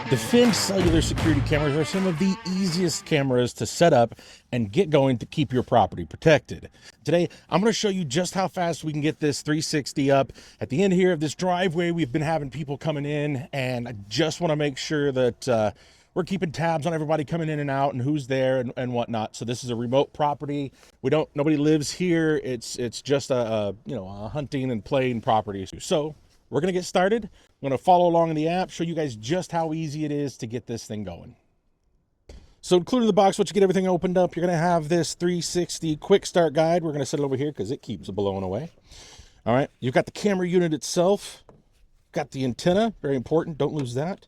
Defend cellular security cameras are some of the easiest cameras to set up and get going to keep your property protected. Today, I'm going to show you just how fast we can get this 360 up. At the end here of this driveway, we've been having people coming in, and I just want to make sure that we're keeping tabs on everybody coming in and out and who's there and whatnot. So this is a remote property. Nobody lives here. It's just a hunting and playing property. So we're going to get started. I'm going to follow along in the app, show you guys just how easy it is to get this thing going. So included in the box, once you get everything opened up, you're going to have this 360 quick start guide. We're going to set it over here because it keeps blowing away. All right, you've got the camera unit itself, got the antenna, very important, don't lose that.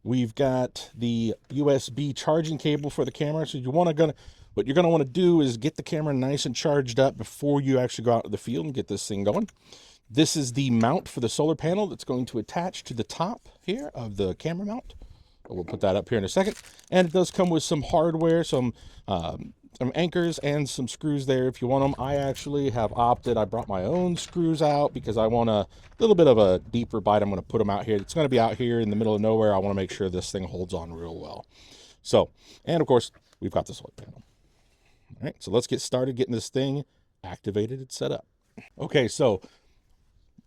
We've got the USB charging cable for the camera. So what you're going to want to do is get the camera nice and charged up before you actually go out to the field and get this thing going. This is the mount for the solar panel that's going to attach to the top here of the camera mount. We'll put that up here in a second. And it does come with some hardware, some anchors and some screws there if you want them. I actually have opted, I brought my own screws out because I want a little bit of a deeper bite. I'm going to put them out here. It's going to be out here in the middle of nowhere. I want to make sure this thing holds on real well. So, and of course, we've got the solar panel. All right, so let's get started getting this thing activated and set up. Okay, so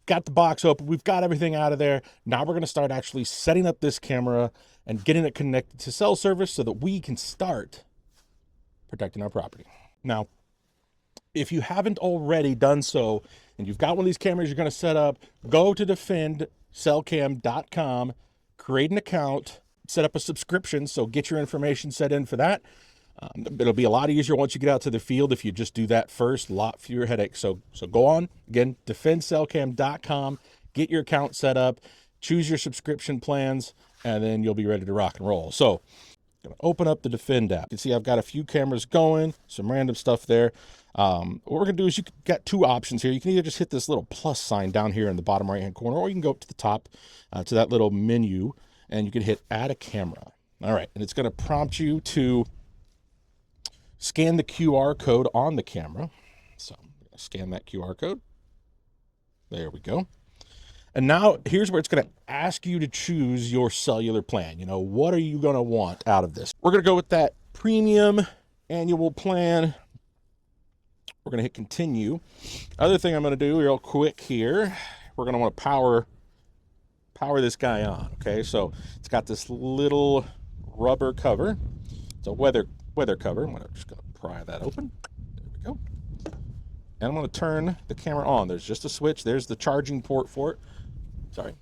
got the box open, we've got everything out of there. Now we're going to start actually setting up this camera and getting it connected to cell service so that we can start protecting our property. Now, if you haven't already done so and you've got one of these cameras you're going to set up, go to defendcellcam.com, create an account, set up a subscription, so get your information set in for that. It'll be a lot easier once you get out to the field if you just do that first, a lot fewer headaches. So go on, again, defendcellcam.com, get your account set up, choose your subscription plans, and then you'll be ready to rock and roll. So I'm going to open up the Defend app. You can see I've got a few cameras going, some random stuff there. What we're going to do is got two options here. You can either just hit this little plus sign down here in the bottom right-hand corner, or you can go up to the top to that little menu, and you can hit Add a Camera. All right, and it's going to prompt you to scan the QR code on the camera. So I'm going to scan that QR code. There we go. And now here's where it's going to ask you to choose your cellular plan. What are you going to want out of this? We're going to go with that premium annual plan. We're going to hit continue. Other thing I'm going to do real quick here, we're going to want to power this guy on. Okay, so it's got this little rubber cover. It's a weather cover. I'm just going to pry that open. There we go. And I'm going to turn the camera on. There's just a switch. There's the charging port for it. Sorry.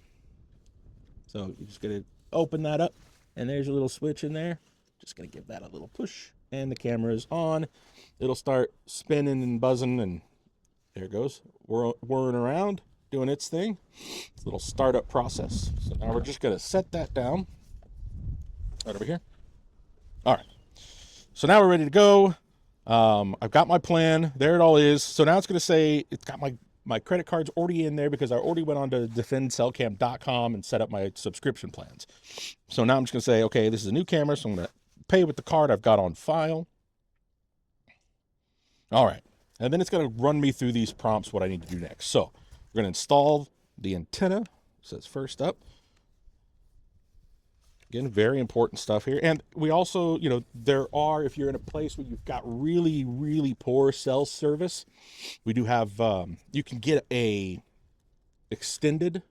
So you're just going to open that up, and there's a little switch in there. Just going to give that a little push, and the camera is on. It'll start spinning and buzzing, and there it goes. Whirring around, doing its thing. It's a little startup process. So now we're just going to set that down right over here. All right. So now we're ready to go. I've got my plan. There it all is. So now it's going to say it's got my credit card's already in there because I already went on to defendcellcam.com and set up my subscription plans. So now I'm just going to say, okay, this is a new camera, so I'm going to pay with the card I've got on file. All right. And then it's going to run me through these prompts, what I need to do next. So we're going to install the antenna. It says first up. Again, very important stuff here. And we also, if you're in a place where you've got really, really poor cell service, we do have, you can get a extended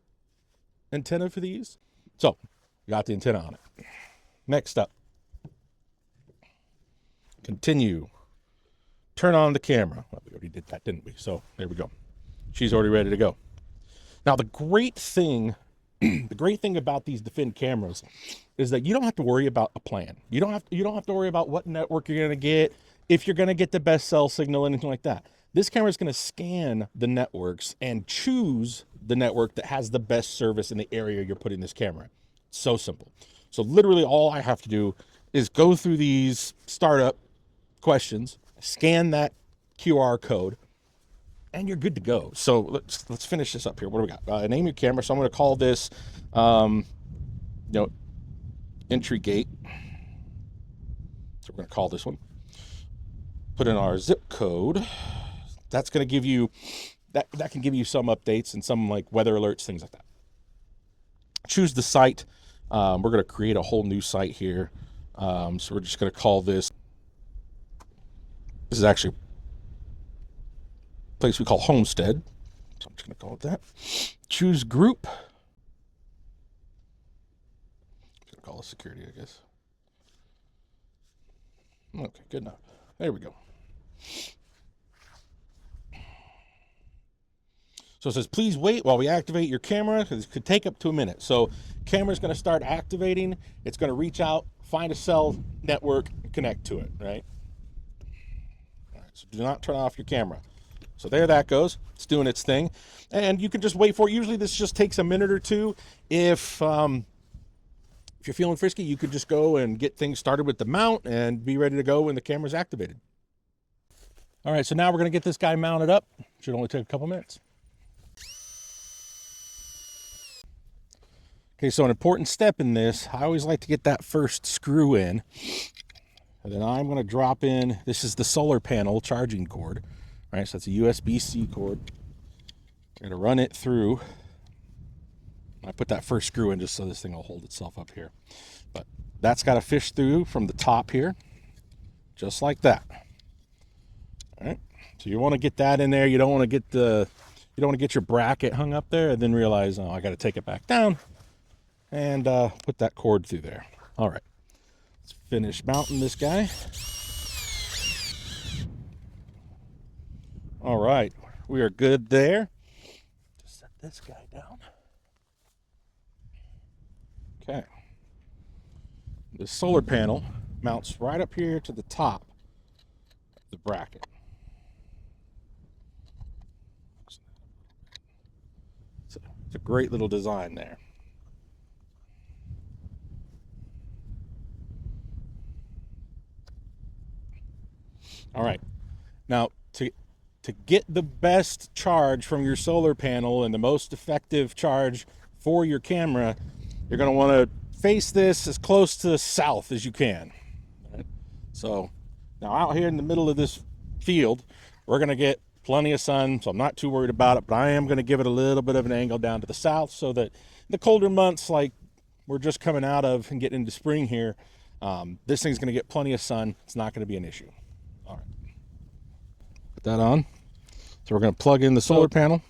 antenna for these. So, you got the antenna on it. Next up, continue. Turn on the camera. Well, we already did that, didn't we? So, there we go. She's already ready to go. Now, the great thing about these Defend cameras is that you don't have to worry about a plan. You don't have to worry about what network you're going to get, if you're going to get the best cell signal, anything like that. This camera is going to scan the networks and choose the network that has the best service in the area you're putting this camera in. So simple. So literally all I have to do is go through these startup questions, scan that QR code, and you're good to go. So let's finish this up here. What do we got? Name your camera. So I'm going to call this, entry gate. So we're going to call this one. Put in our zip code. That's going to give you that can give you some updates and some like weather alerts, things like that. Choose the site We're going to create a whole new site here. So we're just going to call this is actually a place we call Homestead. So I'm just going to call it that. Choose group. I'm going to call it security, I guess. Okay, good enough. There we go. So it says, please wait while we activate your camera. It could take up to a minute. So camera's going to start activating. It's going to reach out, find a cell network, and connect to it, right? All right, so do not turn off your camera. So there that goes. It's doing its thing. And you can just wait for it. Usually this just takes a minute or two. If you're feeling frisky, you could just go and get things started with the mount and be ready to go when the camera's activated. All right, so now we're going to get this guy mounted up. Should only take a couple minutes. Okay, so an important step in this, I always like to get that first screw in. And then I'm going to drop in, this is the solar panel charging cord. All right, so that's a USB-C cord. I'm going to run it through. I put that first screw in just so this thing will hold itself up here. But that's got to fish through from the top here, just like that. All right, so you want to get that in there. You don't want to get your bracket hung up there and then realize, oh, I got to take it back down and put that cord through there. All right, let's finish mounting this guy. All right, we are good there. Just set this guy down. Okay. The solar panel mounts right up here to the top of the bracket. It's a great little design there. All right. Now, to get the best charge from your solar panel and the most effective charge for your camera, you're going to want to face this as close to the south as you can. All right? So now out here in the middle of this field, we're going to get plenty of sun, so I'm not too worried about it, but I am going to give it a little bit of an angle down to the south so that the colder months like we're just coming out of and getting into spring here, this thing's going to get plenty of sun. It's not going to be an issue. All right. Put that on. So we're going to plug in the solar panel.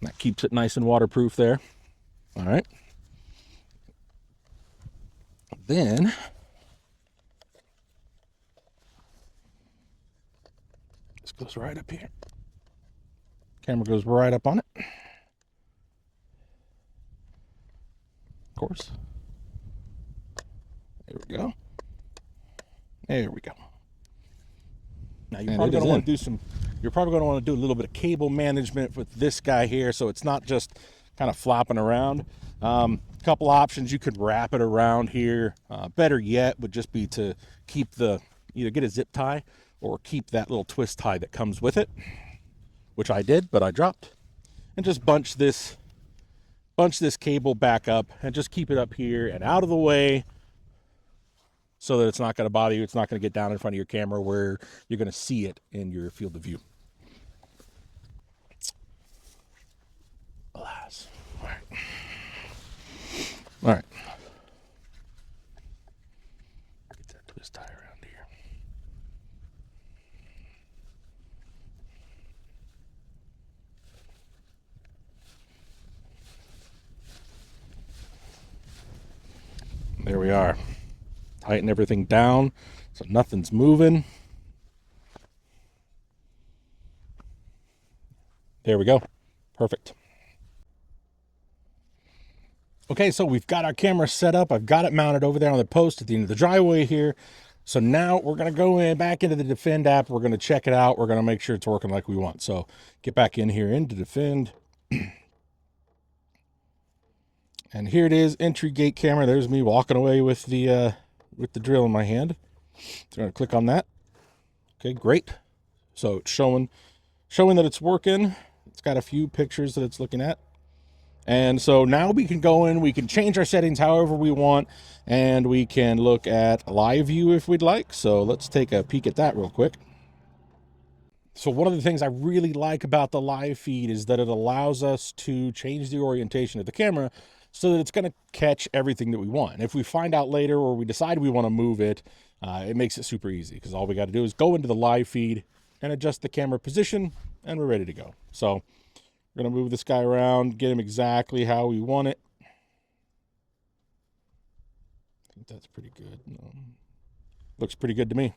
That keeps it nice and waterproof there. All right. Then this goes right up here. Camera goes right up on it. Of course. There we go. There we go. Now you're probably going to want to do a little bit of cable management with this guy here, so it's not just kind of flopping around. Couple options, you could wrap it around here. Better yet would just be to keep either get a zip tie or keep that little twist tie that comes with it, which I did, but I dropped, and just bunch this cable back up and just keep it up here and out of the way, so that it's not going to bother you. It's not going to get down in front of your camera where you're going to see it in your field of view. Alas. All right. All right. Get that twist tie around here. There we are. Tighten everything down so nothing's moving. There we go. Perfect. Okay, so we've got our camera set up. I've got it mounted over there on the post at the end of the driveway here. So now we're going to go back into the Defend app. We're going to check it out. We're going to make sure it's working like we want. So get back in here into Defend. And here it is, entry gate camera. There's me walking away with the drill in my hand. So I'm going to click on that. Okay, great. So it's showing that it's working. It's got a few pictures that it's looking at. And so now we can go in, we can change our settings however we want, and we can look at live view if we'd like. So let's take a peek at that real quick. So one of the things I really like about the live feed is that it allows us to change the orientation of the camera so that it's going to catch everything that we want. And if we find out later or we decide we want to move it, it makes it super easy because all we got to do is go into the live feed and adjust the camera position, and we're ready to go. So we're going to move this guy around, get him exactly how we want it. I think that's pretty good. Looks pretty good to me.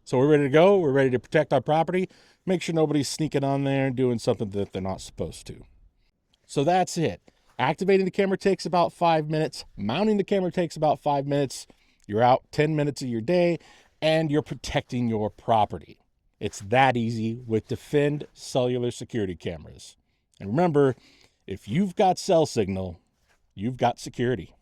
So we're ready to go. We're ready to protect our property. Make sure nobody's sneaking on there and doing something that they're not supposed to. So that's it. Activating the camera takes about 5 minutes. Mounting the camera takes about 5 minutes. You're out 10 minutes of your day, and you're protecting your property. It's that easy with Defend Cellular Security Cameras. And remember, if you've got cell signal, you've got security.